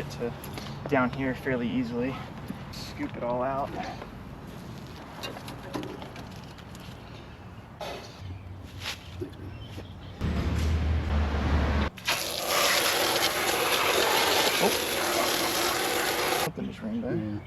get to down here fairly easily. Scoop it all out. Oh, something just ran by. Yeah.